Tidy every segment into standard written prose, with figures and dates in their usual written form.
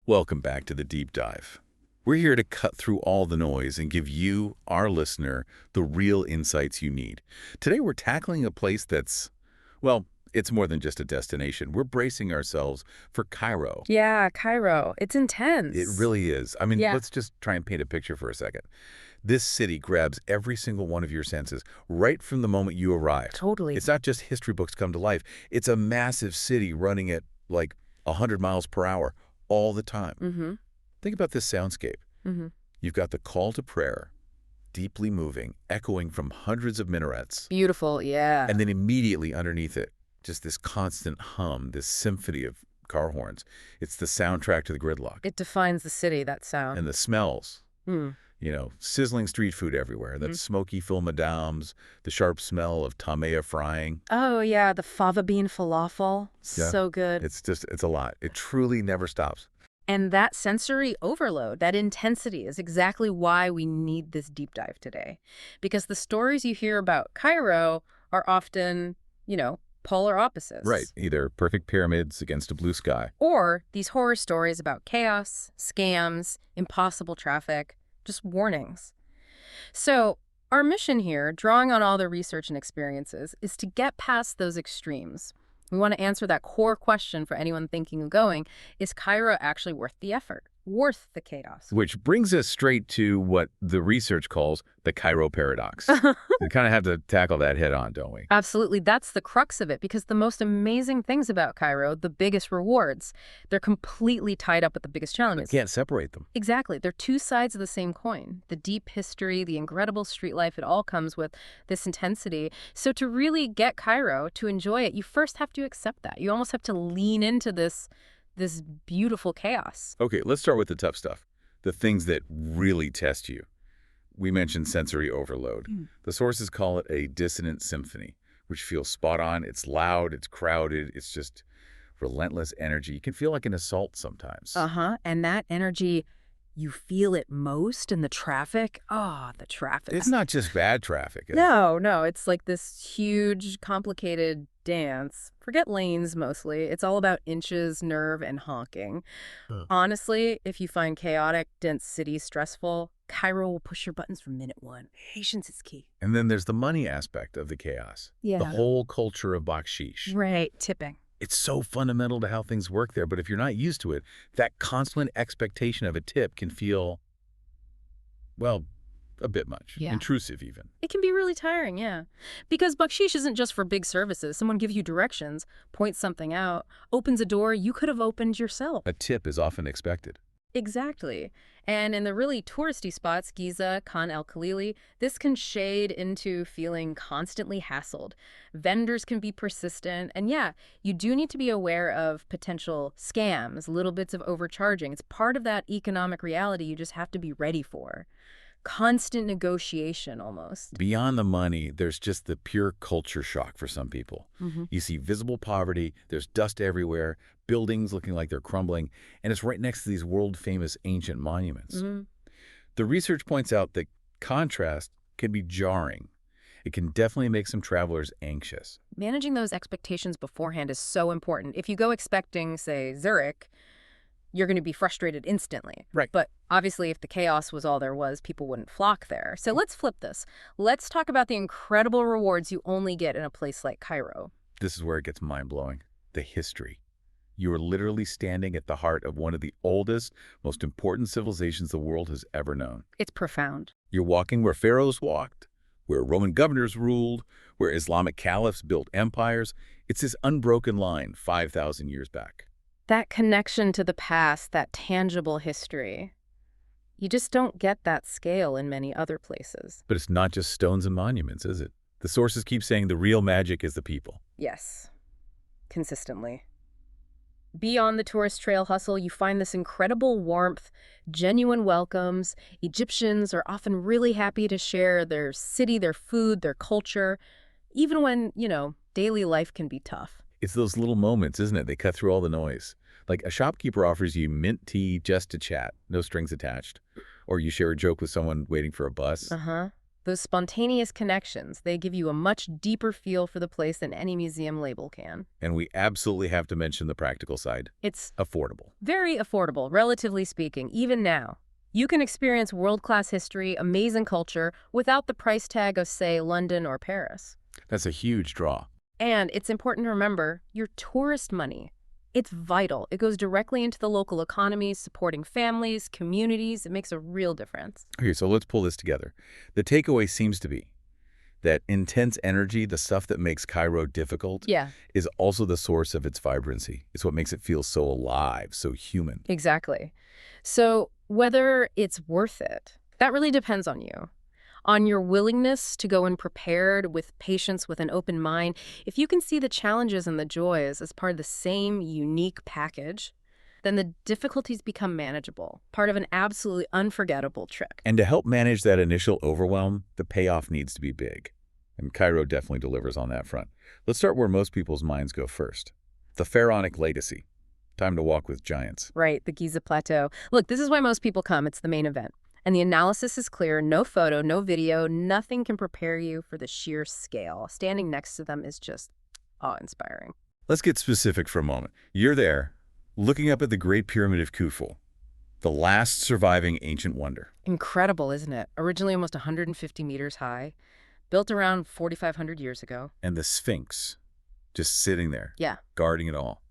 Welcome back to the Deep Dive. We're here to cut through all the noise and give you, our listener, the real insights you need. Today we're tackling a place that's, well, it's more than just a destination. We're bracing ourselves for Cairo. Yeah, Cairo. It's intense. It really is. I mean, Yeah. let's just try and paint a picture for a second. This city grabs every single one of your senses right from the moment you arrive. Totally. It's not just history books come to life. It's a massive city running at like 100 miles per hour all the time. Mm-hmm. Think about this soundscape. Mm-hmm. You've got the call to prayer, deeply moving, echoing from hundreds of minarets. Beautiful, yeah. And then immediately underneath it, just this constant hum, this symphony of car horns. It's the soundtrack to the gridlock. It defines the city, that sound. And the smells. Hmm. You know, sizzling street food everywhere, that smoky fil madames, the sharp smell of tamaya frying. Oh, yeah, the fava bean falafel. Yeah. So good. It's a lot. It truly never stops. And that sensory overload, that intensity is exactly why we need this deep dive today. Because the stories you hear about Cairo are often, polar opposites. Right. Either perfect pyramids against a blue sky. Or these horror stories about chaos, scams, impossible traffic, just warnings. So our mission here, drawing on all the research and experiences, is to get past those extremes. We want to answer that core question for anyone thinking of going: is Cairo actually worth the effort, worth the chaos? Which brings us straight to what the research calls the Cairo paradox. We kind of have to tackle that head on, don't we? Absolutely. That's the crux of it, because the most amazing things about Cairo, the biggest rewards, they're completely tied up with the biggest challenges. You can't separate them. Exactly. They're two sides of the same coin. The deep history, the incredible street life, it all comes with this intensity. So to really get Cairo, to enjoy it, you first have to accept that. You almost have to lean into this beautiful chaos. Okay, let's start with the tough stuff. The things that really test you. We mentioned sensory overload. The sources call it a dissonant symphony, which feels spot on. It's loud, it's crowded, it's just relentless energy. You can feel like an assault sometimes. And that energy, you feel it most in the traffic. Oh, the traffic. It's not just bad traffic. No, it's like this huge, complicated dance. Forget lanes mostly. It's all about inches, nerve, and honking. Honestly, if you find chaotic, dense cities stressful, Cairo will push your buttons from minute one. Patience is key. And then there's the money aspect of the chaos. Yeah. The whole culture of Baksheesh. Right, tipping. It's so fundamental to how things work there, but if you're not used to it, that constant expectation of a tip can feel, well, a bit much. Yeah. Intrusive even. It can be really tiring, yeah. Because Baksheesh isn't just for big services. Someone gives you directions, points something out, opens a door you could have opened yourself. A tip is often expected. Exactly. And in the really touristy spots, Giza, Khan el-Khalili, this can shade into feeling constantly hassled. Vendors can be persistent. And yeah, you do need to be aware of potential scams, little bits of overcharging. It's part of that economic reality you just have to be ready for. Constant negotiation almost. Beyond the money, there's just the pure culture shock for some people. You see visible poverty, there's dust everywhere, buildings looking like they're crumbling, and it's right next to these world-famous ancient monuments. The research points out that contrast can be jarring. It can definitely make some travelers anxious. Managing those expectations beforehand is so important. If you go expecting, say, Zurich, you're going to be frustrated instantly. Right. But obviously, if the chaos was all there was, people wouldn't flock there. So let's flip this. Let's talk about the incredible rewards you only get in a place like Cairo. This is where it gets mind-blowing. The history. You are literally standing at the heart of one of the oldest, most important civilizations the world has ever known. It's profound. You're walking where pharaohs walked, where Roman governors ruled, where Islamic caliphs built empires. It's this unbroken line 5,000 years back. That connection to the past, that tangible history, you just don't get that scale in many other places. But it's not just stones and monuments, is it? The sources keep saying the real magic is the people. Yes, consistently. Beyond the tourist trail hustle, you find this incredible warmth, genuine welcomes. Egyptians are often really happy to share their city, their food, their culture, even when, daily life can be tough. It's those little moments, isn't it? They cut through all the noise. Like a shopkeeper offers you mint tea just to chat, no strings attached. Or you share a joke with someone waiting for a bus. those spontaneous connections, they give you a much deeper feel for the place than any museum label can. And we absolutely have to mention the practical side. It's Affordable. very affordable, relatively speaking, even now. You can experience world-class history, amazing culture, without the price tag of, say, London or Paris. That's a huge draw. And it's important to remember your tourist money. It's vital. It goes directly into the local economy, supporting families, communities. It makes a real difference. Okay, so let's pull this together. The takeaway seems to be that intense energy, the stuff that makes Cairo difficult, Yeah, is also the source of its vibrancy. It's what makes it feel so alive, so human. exactly. So whether it's worth it, that really depends on you, on your willingness to go in prepared with patience, with an open mind. If you can see the challenges and the joys as part of the same unique package, then the difficulties become manageable, part of an absolutely unforgettable trip. And to help manage that initial overwhelm, the payoff needs to be big. And Cairo definitely delivers on that front. Let's start where most people's minds go first. The pharaonic legacy. Time to walk with giants. Right, the Giza Plateau. Look, this is why most people come. It's the main event. And the analysis is clear. No photo, no video, nothing can prepare you for the sheer scale. Standing next to them is just awe-inspiring. Let's get specific for a moment. You're there, looking up at the Great Pyramid of Khufu, the last surviving ancient wonder. Incredible, isn't it? Originally almost 150 meters high, built around 4,500 years ago. And the Sphinx, just sitting there, Yeah. guarding it all,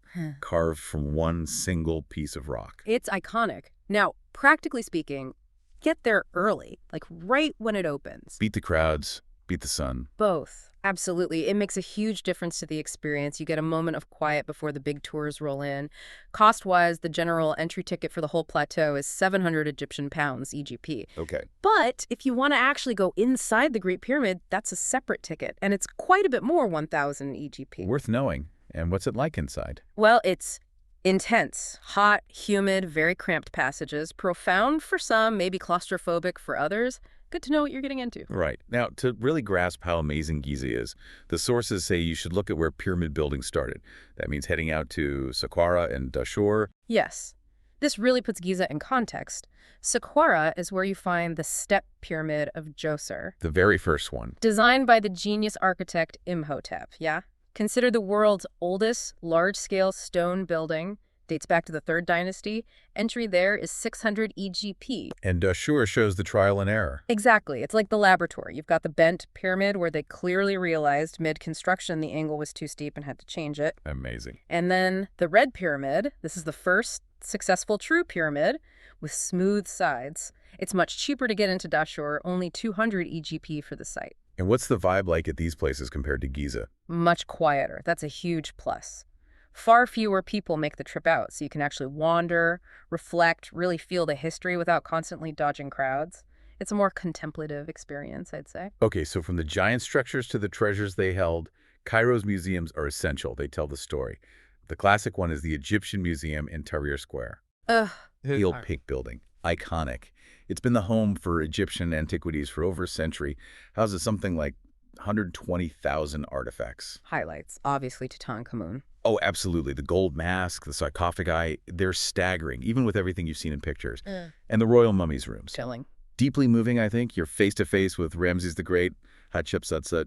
carved from one single piece of rock. It's iconic. Now, practically speaking, get there early, like right when it opens. Beat the crowds, beat the sun. Both. Absolutely. It makes a huge difference to the experience. You get a moment of quiet before the big tours roll in. Cost-wise, the general entry ticket for the whole plateau is 700 Egyptian pounds, EGP. Okay. But if you want to actually go inside the Great Pyramid, that's a separate ticket, and it's quite a bit more, 1,000 EGP. Worth knowing. And what's it like inside? Well, it's intense, hot, humid, very cramped passages, profound for some, maybe claustrophobic for others. Good to know what you're getting into. Right. Now, to really grasp how amazing Giza is, the sources say you should look at where pyramid building started. That means heading out to Saqqara and Dashur. Yes. This really puts Giza in context. Saqqara is where you find the step pyramid of Djoser, The very first one. designed by the genius architect Imhotep, yeah? Considered the world's oldest large-scale stone building, dates back to the 3rd dynasty. Entry there is 600 EGP. And Dashur shows the trial and error. Exactly. It's like the laboratory. You've got the bent pyramid where they clearly realized mid-construction the angle was too steep and had to change it. Amazing. And then the red pyramid. This is the first successful true pyramid with smooth sides. It's much cheaper to get into Dashur, only 200 EGP for the site. And what's the vibe like at these places compared to Giza? Much quieter. That's a huge plus. Far fewer people make the trip out, so you can actually wander, reflect, really feel the history without constantly dodging crowds. It's a more contemplative experience, I'd say. Okay, so from the giant structures to the treasures they held, Cairo's museums are essential. They tell the story. The classic one is the Egyptian Museum in Tahrir Square. Ugh. The old pink building. Iconic. It's been the home for Egyptian antiquities for over a century. Houses something like 120,000 artifacts. Highlights, obviously, Tutankhamun. Oh, absolutely. The gold mask, the sarcophagi, they're staggering, even with everything you've seen in pictures. And the royal mummies rooms. Chilling. Deeply moving, I think. You're face-to-face with Ramses the Great, Hatshepsut,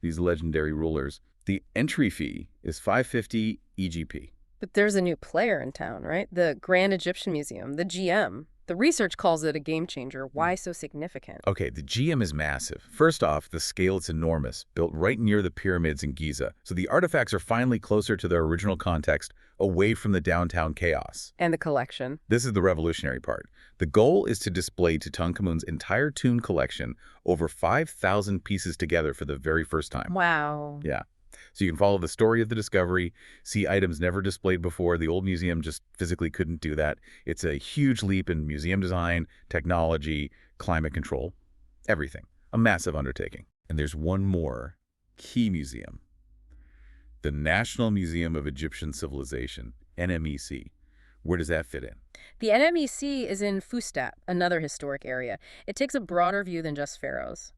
these legendary rulers. The entry fee is $550 EGP. But there's a new player in town, right? The Grand Egyptian Museum, the GM. The research calls it a game changer. Why so significant? Okay, the GM is massive. First off, the scale is enormous, built right near the pyramids in Giza. So the artifacts are finally closer to their original context, away from the downtown chaos. And the collection. This is the revolutionary part. The goal is to display Tutankhamun's entire tomb collection, over 5,000 pieces together for the very first time. Wow. Yeah. So you can follow the story of the discovery, see items never displayed before. The old museum just physically couldn't do that. It's a huge leap in museum design, technology, climate control, everything. A massive undertaking. And there's one more key museum. The National Museum of Egyptian Civilization, NMEC. Where does that fit in? The NMEC is in Fustat, another historic area. It takes a broader view than just pharaohs.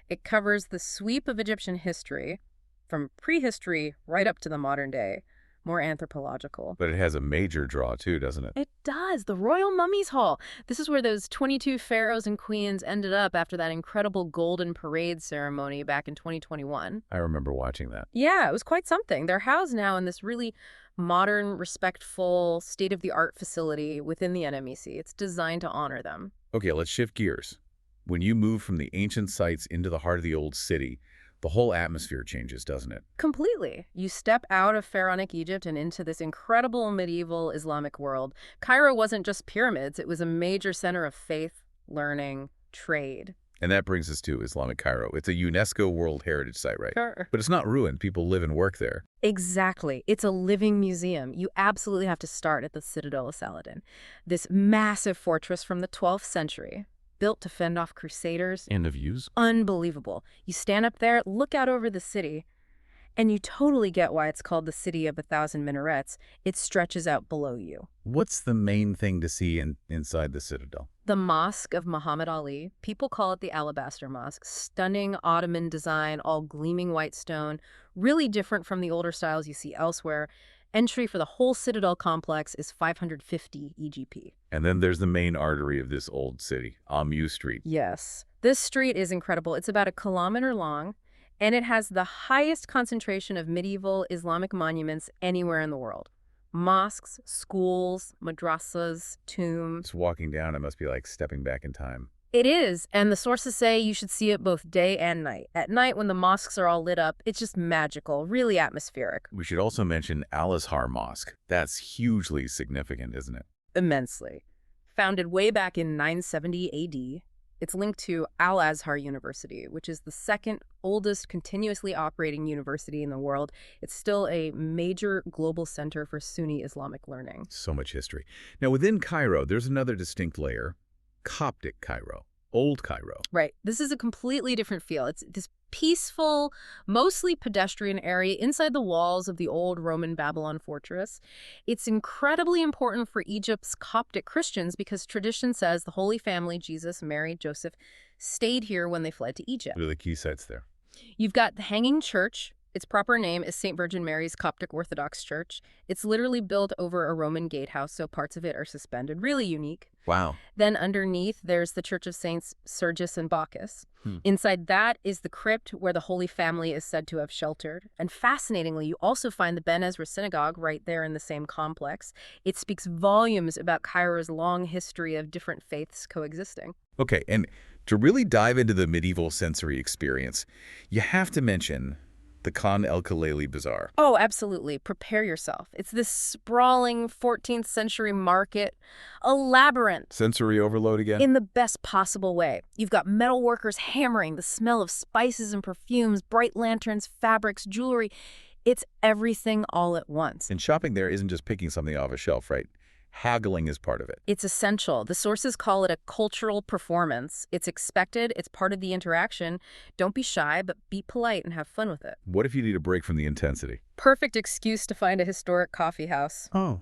It covers the sweep of Egyptian history, from prehistory right up to the modern day, more anthropological. But it has a major draw, too, doesn't it? It does. The Royal Mummies Hall. This is where those 22 pharaohs and queens ended up after that incredible golden parade ceremony back in 2021. I remember watching that. Yeah, it was quite something. They're housed now in this really modern, respectful, state-of-the-art facility within the NMEC. It's designed to honor them. Okay, let's shift gears. When you move from the ancient sites into the heart of the old city, the whole atmosphere changes, doesn't it? Completely. You step out of pharaonic Egypt and into this incredible medieval Islamic world. Cairo wasn't just pyramids. It was a major center of faith, learning, trade. And that brings us to Islamic Cairo. It's a UNESCO World Heritage Site, right? Sure. But it's not ruined. People live and work there. Exactly. It's a living museum. You absolutely have to start at the Citadel of Saladin, this massive fortress from the 12th century, built to fend off crusaders. And the views? Unbelievable. You stand up there, look out over the city, and you totally get why it's called the City of a Thousand Minarets. It stretches out below you. What's the main thing to see inside the Citadel? The Mosque of Muhammad Ali. People call it the Alabaster Mosque. Stunning Ottoman design, all gleaming white stone, really different from the older styles you see elsewhere. Entry for the whole Citadel complex is 550 EGP. And then there's the main artery of this old city, Amu Street. Yes. This street is incredible. It's about 1 kilometer long, and it has the highest concentration of medieval Islamic monuments anywhere in the world. Mosques, schools, madrasas, tombs. It's walking down, it must be like stepping back in time. It is, and the sources say you should see it both day and night. At night, when the mosques are all lit up, it's just magical, really atmospheric. We should also mention Al-Azhar Mosque. That's hugely significant, isn't it? Immensely. Founded way back in 970 AD, it's linked to Al-Azhar University, which is the second oldest continuously operating university in the world. It's still a major global center for Sunni Islamic learning. So much history. Now, within Cairo, there's another distinct layer, Coptic Cairo, Old Cairo. Right. This is a completely different feel. It's this peaceful, mostly pedestrian area inside the walls of the old Roman Babylon fortress. It's incredibly important for Egypt's Coptic Christians because tradition says the Holy Family, Jesus, Mary, Joseph, stayed here when they fled to Egypt. What are the key sites there? You've got the Hanging Church. Its proper name is St. Virgin Mary's Coptic Orthodox Church. It's literally built over a Roman gatehouse, so parts of it are suspended. Really unique. Wow. Then underneath, there's the Church of Saints Sergius and Bacchus. Inside that is the crypt where the Holy Family is said to have sheltered. And fascinatingly, you also find the Ben Ezra Synagogue right there in the same complex. It speaks volumes about Cairo's long history of different faiths coexisting. Okay, and to really dive into the medieval sensory experience, you have to mention the Khan el-Khalili Bazaar. Oh, absolutely. Prepare yourself. It's this sprawling 14th century market, a labyrinth. Sensory overload again? In the best possible way. You've got metal workers hammering, the smell of spices and perfumes, bright lanterns, fabrics, jewelry. It's everything all at once. And shopping there isn't just picking something off a shelf, right? Haggling is part of it. It's essential. The sources call it a cultural performance. It's expected. It's part of the interaction. Don't be shy, but be polite and have fun with it. What if you need a break from the intensity? Perfect excuse to find a historic coffee house. Oh,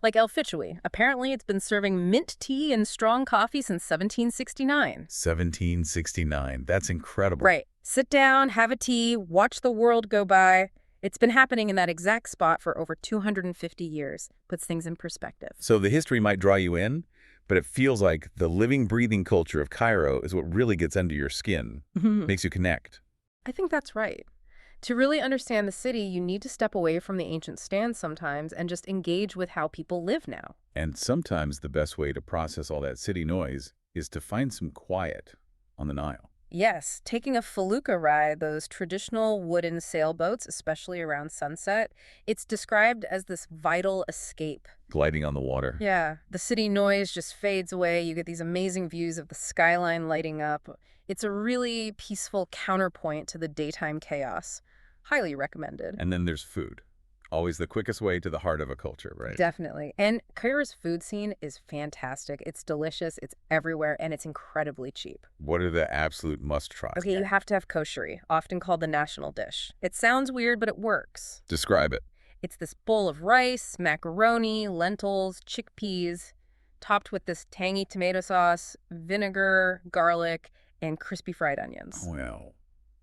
Like El Fichoui. Apparently, it's been serving mint tea and strong coffee since 1769. 1769. That's incredible. Right. Sit down, have a tea, watch the world go by. It's been happening in that exact spot for over 250 years. Puts things in perspective. So the history might draw you in, but it feels like the living, breathing culture of Cairo is what really gets under your skin, makes you connect. I think that's right. To really understand the city, you need to step away from the ancient stands sometimes and just engage with how people live now. And sometimes the best way to process all that city noise is to find some quiet on the Nile. Yes, taking a felucca ride, those traditional wooden sailboats, especially around sunset, it's described as this vital escape. Gliding on the water. Yeah, the city noise just fades away. You get these amazing views of the skyline lighting up. It's a really peaceful counterpoint to the daytime chaos. Highly recommended. And then there's food. Always the quickest way to the heart of a culture, right? Definitely. And Cairo's food scene is fantastic. It's delicious, it's everywhere, and it's incredibly cheap. What are the absolute must-tries? Okay, you have to have kosheri, often called the national dish. It sounds weird, but it works. Describe it. It's this bowl of rice, macaroni, lentils, chickpeas, topped with this tangy tomato sauce, vinegar, garlic, and crispy fried onions. Well,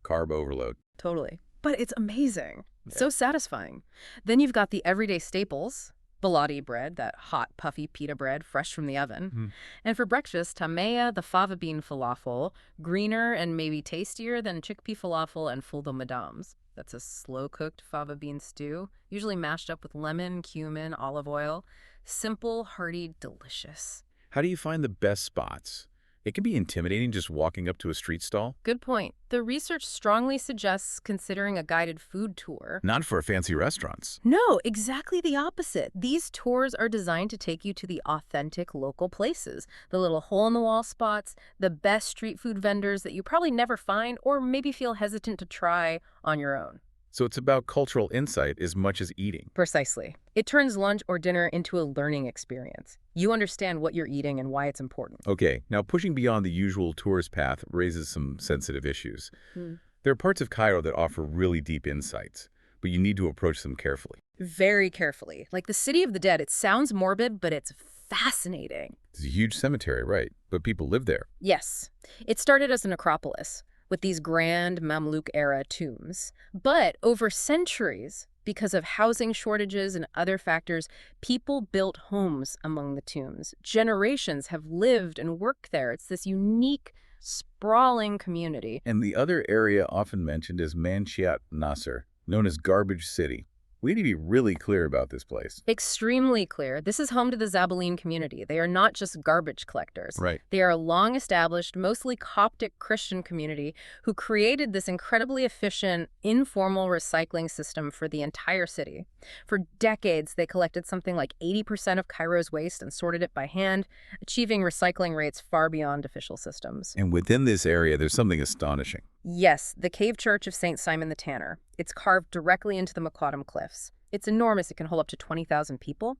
carb overload. Totally. But it's amazing. So satisfying. Then you've got the everyday staples, baladi bread, that hot, puffy pita bread fresh from the oven. Mm. And for breakfast, tamaya, the fava bean falafel, greener and maybe tastier than chickpea falafel and fuldo madams. That's a slow-cooked fava bean stew, usually mashed up with lemon, cumin, olive oil. Simple, hearty, delicious. How do you find the best spots? It can be intimidating just walking up to a street stall. Good point. The research strongly suggests considering a guided food tour. Not for fancy restaurants. No, exactly the opposite. These tours are designed to take you to the authentic local places, the little hole-in-the-wall spots, the best street food vendors that you probably never find or maybe feel hesitant to try on your own. So it's about cultural insight as much as eating. Precisely. It turns lunch or dinner into a learning experience. You understand what you're eating and why it's important. Okay, now pushing beyond the usual tourist path raises some sensitive issues. There are parts of Cairo that offer really deep insights, but you need to approach them carefully. Very carefully. Like the City of the Dead, it sounds morbid, but it's fascinating. It's a huge cemetery, right? But people live there. Yes. It started as a necropolis with these grand Mamluk-era tombs. But over centuries, because of housing shortages and other factors, people built homes among the tombs. Generations have lived and worked there. It's this unique, sprawling community. And the other area often mentioned is Manshiat Nasser, known as Garbage City. We need to be really clear about this place. Extremely clear. This is home to the Zabaleen community. They are not just garbage collectors. Right. They are a long-established, mostly Coptic Christian community who created this incredibly efficient, informal recycling system for the entire city. For decades, they collected something like 80% of Cairo's waste and sorted it by hand, achieving recycling rates far beyond official systems. And within this area, there's something astonishing. Yes, the cave church of St. Simon the Tanner. It's carved directly into the Makwadam cliffs. It's enormous. It can hold up to 20,000 people.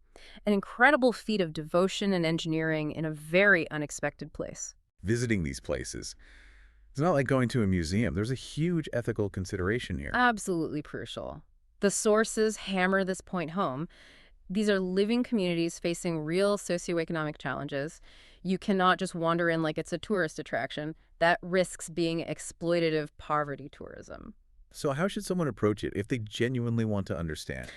An incredible feat of devotion and engineering in a very unexpected place. Visiting these places, it's not like going to a museum. There's a huge ethical consideration here. Absolutely crucial. The sources hammer this point home. These are living communities facing real socioeconomic challenges. You cannot just wander in like it's a tourist attraction. That risks being exploitative poverty tourism. So how should someone approach it if they genuinely want to understand?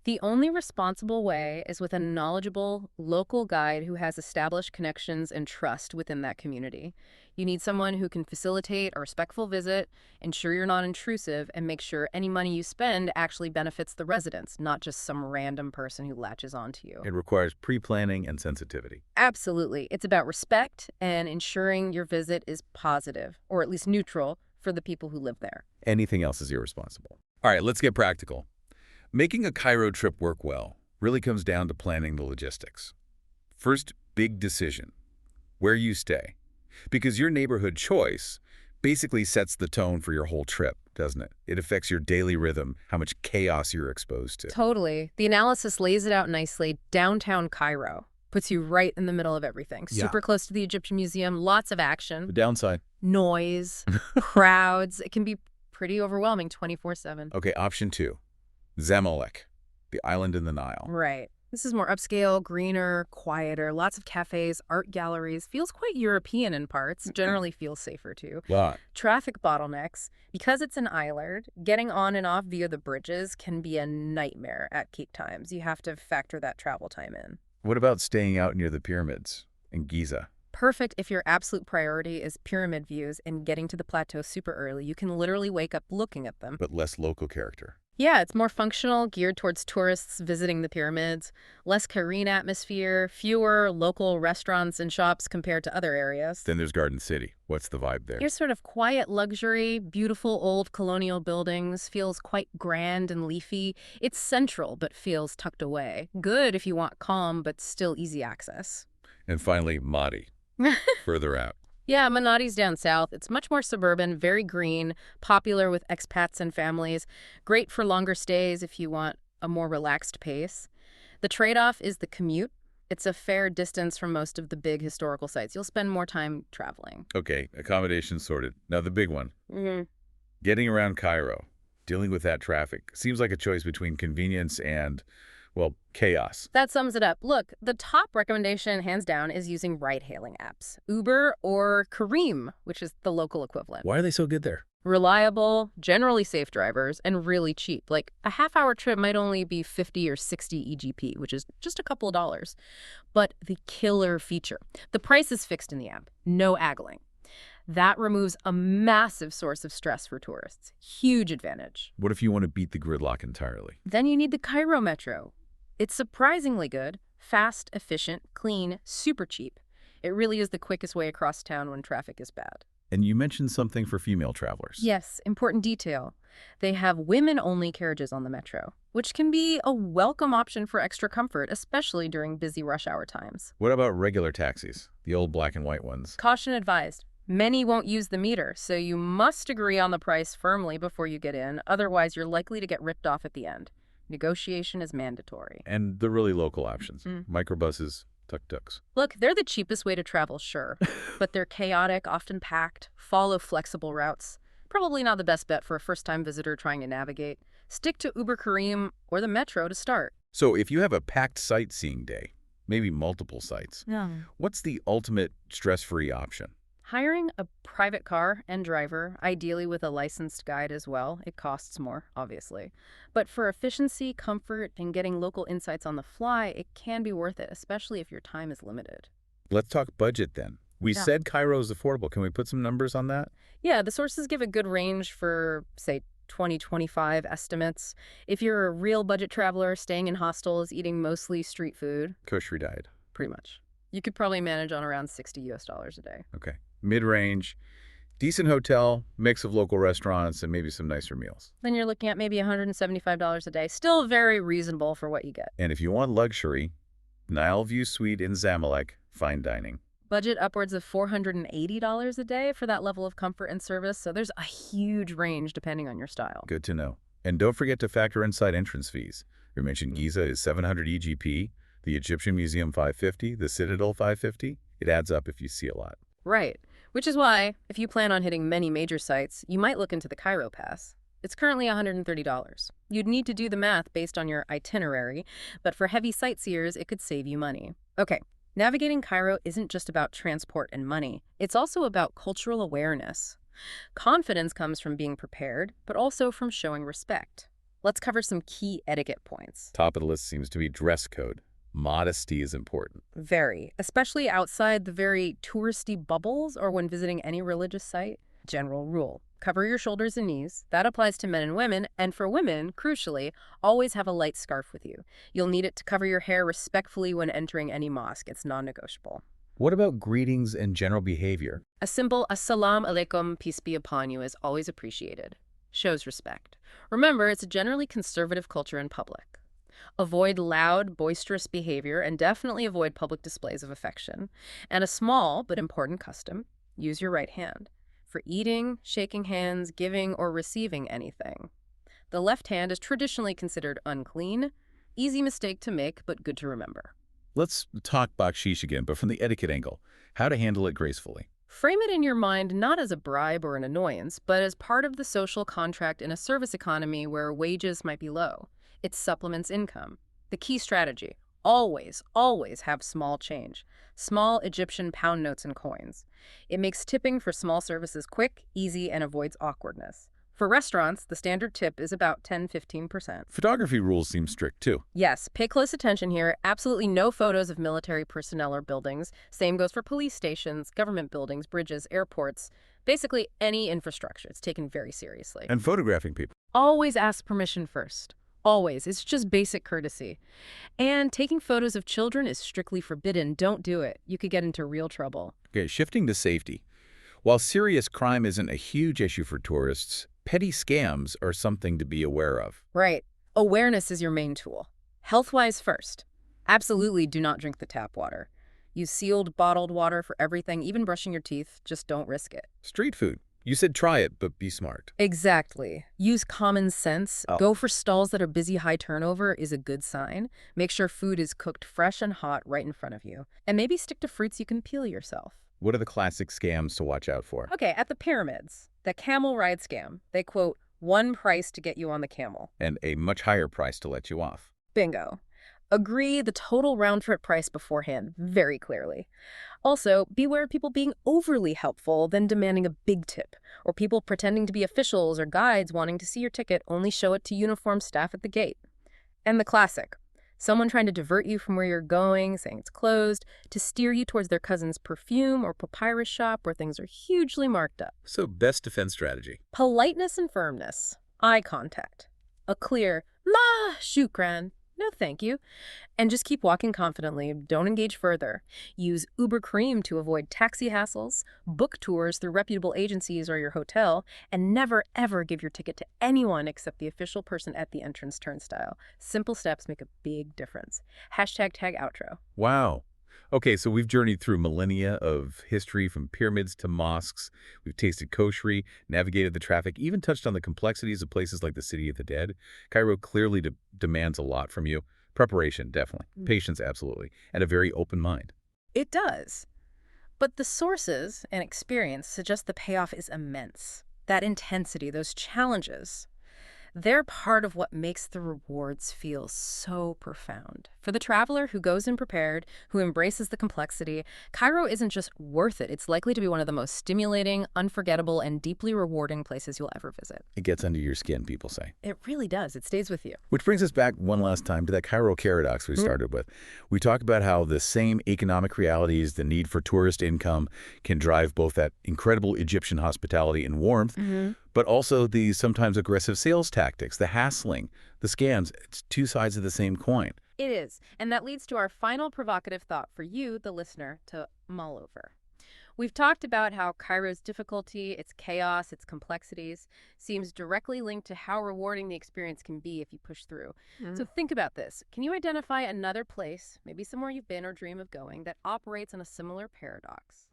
The only responsible way is with a knowledgeable, local guide who has established connections and trust within that community. You need someone who can facilitate a respectful visit, ensure you're not intrusive, and make sure any money you spend actually benefits the residents, not just some random person who latches onto you. It requires pre-planning and sensitivity. Absolutely. It's about respect and ensuring your visit is positive, or at least neutral, for the people who live there. Anything else is irresponsible. All right, let's get practical. Making a Cairo trip work well really comes down to planning the logistics. First, big decision: where you stay. Because your neighborhood choice basically sets the tone for your whole trip, doesn't it? It affects your daily rhythm, how much chaos you're exposed to. Totally. The analysis lays it out nicely. Downtown Cairo puts you right in the middle of everything. Yeah. Super close to the Egyptian Museum, lots of action, The downside. noise, crowds. It can be pretty overwhelming 24/7. Okay, option 2. Zamalek, the island in the Nile. Right. This is more upscale, greener, quieter, lots of cafes, art galleries. Feels quite European in parts, generally feels safer too. Lot. Traffic bottlenecks. Because it's an island, getting on and off via the bridges can be a nightmare at peak times. You have to factor that travel time in. What about staying out near the pyramids in Giza? Perfect if your absolute priority is pyramid views and getting to the plateau super early. You can literally wake up looking at them. But less local character. Yeah, it's more functional, geared towards tourists visiting the pyramids, less Cairene atmosphere, fewer local restaurants and shops compared to other areas. Then there's Garden City. What's the vibe there? Here's sort of quiet luxury, beautiful old colonial buildings, feels quite grand and leafy. It's central, but feels tucked away. Good if you want calm, but still easy access. And finally, Mahdi, further out. Yeah, Manati's down south. It's much more suburban, very green, popular with expats and families. Great for longer stays if you want a more relaxed pace. The trade-off is the commute. It's a fair distance from most of the big historical sites. You'll spend more time traveling. Okay, accommodations sorted. Now the big one. Mm-hmm. Getting around Cairo, dealing with that traffic, seems like a choice between convenience and, well, chaos. That sums it up. Look, the top recommendation, hands down, is using ride-hailing apps. Uber or Careem, which is the local equivalent. Why are they so good there? Reliable, generally safe drivers, and really cheap. Like a half-hour trip might only be 50 or 60 EGP, which is just a couple of dollars. But the killer feature, the price is fixed in the app, no haggling. That removes a massive source of stress for tourists. Huge advantage. What if you want to beat the gridlock entirely? Then you need the Cairo Metro. It's surprisingly good, fast, efficient, clean, super cheap. It really is the quickest way across town when traffic is bad. And you mentioned something for female travelers. Yes, important detail. They have women-only carriages on the Metro, which can be a welcome option for extra comfort, especially during busy rush hour times. What about regular taxis, the old black and white ones? Caution advised. Many won't use the meter, so you must agree on the price firmly before you get in, otherwise you're likely to get ripped off at the end. Negotiation is mandatory. And the really local options, microbuses, tuk-tuks. Look, they're the cheapest way to travel, sure, but they're chaotic, often packed, follow flexible routes. Probably not the best bet for a first-time visitor trying to navigate. Stick to Uber Careem or the Metro to start. So if you have a packed sightseeing day, maybe multiple sites, what's the ultimate stress-free option? Hiring a private car and driver, ideally with a licensed guide as well. It costs more, obviously. But for efficiency, comfort, and getting local insights on the fly, it can be worth it, especially if your time is limited. Let's talk budget then. We said Cairo is affordable. Can we put some numbers on that? Yeah, the sources give a good range for, say, 2025 estimates. If you're a real budget traveler staying in hostels, eating mostly street food, Kosher diet. pretty much, you could probably manage on around $60 a day. Okay. Mid-range, decent hotel, mix of local restaurants, and maybe some nicer meals. Then you're looking at maybe $175 a day. Still very reasonable for what you get. And if you want luxury, Nile View Suite in Zamalek, fine dining. Budget upwards of $480 a day for that level of comfort and service, so there's a huge range depending on your style. Good to know. And don't forget to factor in side entrance fees. You mentioned Giza is 700 EGP, the Egyptian Museum 550, the Citadel 550. It adds up if you see a lot. Right. Which is why, if you plan on hitting many major sites, you might look into the Cairo Pass. It's currently $130. You'd need to do the math based on your itinerary, but for heavy sightseers, it could save you money. Okay, navigating Cairo isn't just about transport and money. It's also about cultural awareness. Confidence comes from being prepared, but also from showing respect. Let's cover some key etiquette points. Top of the list seems to be dress code. Modesty is important. Very, especially outside the very touristy bubbles or when visiting any religious site. General rule, cover your shoulders and knees. That applies to men and women, and for women, crucially, always have a light scarf with you. You'll need it to cover your hair respectfully when entering any mosque. It's non-negotiable. What about greetings and general behavior? A simple assalamu alaikum, peace be upon you, is always appreciated. Shows respect. Remember, it's a generally conservative culture in public. Avoid loud, boisterous behavior, and definitely avoid public displays of affection. And a small but important custom, use your right hand for eating, shaking hands, giving, or receiving anything. The left hand is traditionally considered unclean. Easy mistake to make, but good to remember. Let's talk Baksheesh again, but from the etiquette angle. How to handle it gracefully. Frame it in your mind not as a bribe or an annoyance, but as part of the social contract in a service economy where wages might be low. It supplements income. The key strategy, always, always have small change. Small Egyptian pound notes and coins. It makes tipping for small services quick, easy, and avoids awkwardness. For restaurants, the standard tip is about 10–15%. Photography rules seem strict too. Yes, pay close attention here. Absolutely no photos of military personnel or buildings. Same goes for police stations, government buildings, bridges, airports. Basically, any infrastructure. It's taken very seriously. And photographing people. Always ask permission first. Always. It's just basic courtesy. And taking photos of children is strictly forbidden. Don't do it. You could get into real trouble. Okay, shifting to safety. While serious crime isn't a huge issue for tourists, petty scams are something to be aware of. Right. Awareness is your main tool. Health-wise first. Absolutely do not drink the tap water. Use sealed, bottled water for everything, even brushing your teeth. Just don't risk it. Street food. You said try it, but be smart. Exactly. Use common sense. Go for stalls that are busy, high turnover is a good sign. Make sure food is cooked fresh and hot right in front of you. And maybe stick to fruits you can peel yourself. What are the classic scams to watch out for? Okay, at the pyramids, the camel ride scam. They quote, one price to get you on the camel. And a much higher price to let you off. Bingo. Agree the total round-trip price beforehand very clearly. Also, beware of people being overly helpful, then demanding a big tip, or people pretending to be officials or guides wanting to see your ticket only show it to uniformed staff at the gate. And the classic. Someone trying to divert you from where you're going, saying it's closed, to steer you towards their cousin's perfume or papyrus shop where things are hugely marked up. So best defense strategy. Politeness and firmness. Eye contact. A clear, la, shukran. No, thank you. And just keep walking confidently. Don't engage further. Use Uber Cream to avoid taxi hassles, book tours through reputable agencies or your hotel, and never, ever give your ticket to anyone except the official person at the entrance turnstile. Simple steps make a big difference. #tag outro. Wow. Okay, so we've journeyed through millennia of history from pyramids to mosques. We've tasted koshery, navigated the traffic, even touched on the complexities of places like the City of the Dead. Cairo clearly demands a lot from you. Preparation, definitely. Patience, absolutely. And a very open mind. It does. But the sources and experience suggest the payoff is immense. That intensity, those challenges, they're part of what makes the rewards feel so profound. For the traveler who goes in prepared, who embraces the complexity, Cairo isn't just worth it. It's likely to be one of the most stimulating, unforgettable, and deeply rewarding places you'll ever visit. It gets under your skin, people say. It really does. It stays with you. Which brings us back one last time to that Cairo paradox we started with. We talk about how the same economic realities, the need for tourist income, can drive both that incredible Egyptian hospitality and warmth, but also the sometimes aggressive sales tactics, the hassling, the scams. It's two sides of the same coin. It is. And that leads to our final provocative thought for you, the listener, to mull over. We've talked about how Cairo's difficulty, its chaos, its complexities, seems directly linked to how rewarding the experience can be if you push through. So think about this. Can you identify another place, maybe somewhere you've been or dream of going, that operates on a similar paradox,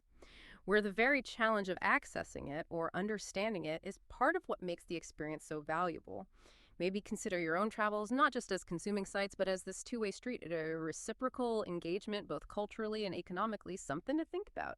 where the very challenge of accessing it or understanding it is part of what makes the experience so valuable? Maybe consider your own travels not just as consuming sites, but as this two-way street, a reciprocal engagement both culturally and economically, something to think about.